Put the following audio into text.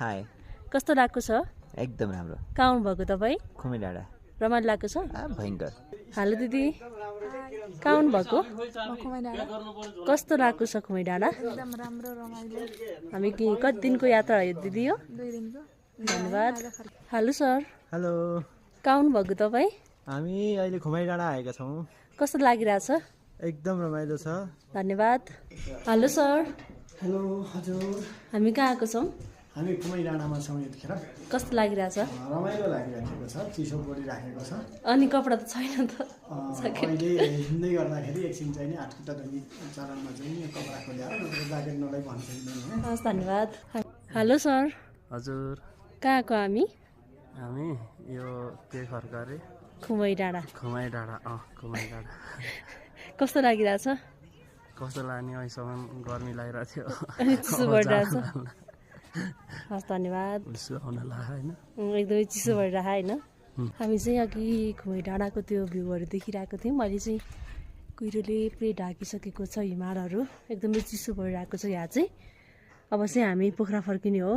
हाय कस्तो लागेको छ? एकदम राम्रो कहाँ आउनु भएको तपाईँ? खुमै डाँडा रमाइलो लागेको छ? भयङ्कर हेलो दिदी कहाँ आउनु भएको? कस्तो लागेको छ खुमै डाँडा? एकदम राम्रो रमाइलो हामी कति दिनको यात्रा हो दिदी यो? 2 दिनको धन्यवाद। हेलो सर हेलो कहाँ आउनु भएको तपाईँ? हामी अहिले खुमै डाँडा आएका छौँ कस्तो लागिरहेछ? एकदम रमाइलो छ धन्यवाद। हेलो सर हेलो हजुर हामी कहाँ आएको छौँ? हामी खुमै डाँडामा छौँ यतिखेर कस्तो लागिरहेछ? रमाइलो लागिराखेको छ चिसो परिराखेको छ अनि कपडा त छैन त? अहिले हिँड्दै गर्दाखेरि एकछिन चाहिँ नि हातखुट्टा धुने चरणमा चाहिँ नि कपडा खोल्याएर नत्र ज्याकेट नलाई भन्छ हस् धन्यवाद। हेलो सर हजुर कहाँ आएको हामी? हामी यो के खर्क अरे खुमै डाँडा। खुमाई डाँडा खुमाई डाँडा कस्तो लागिरहेछ? कस्तो लाग्ने अहिलेसम्म गर्मी लागिरहेको थियो अनि चिसो भइरहेछ? हस् धन्यवाद। चिसो आउन लाग्यो होइन एकदमै चिसो भइरहेको होइन? हामी चाहिँ अघि खुमै डाँडाको त्यो भ्यूहरू देखिरहेको थियौँ। अहिले चाहिँ कुहिरोले पुरै ढाकिसकेको छ हिमालहरू, एकदमै चिसो भइरहेको छ यहाँ चाहिँ। अब चाहिँ हामी पोखरा फर्किने हो।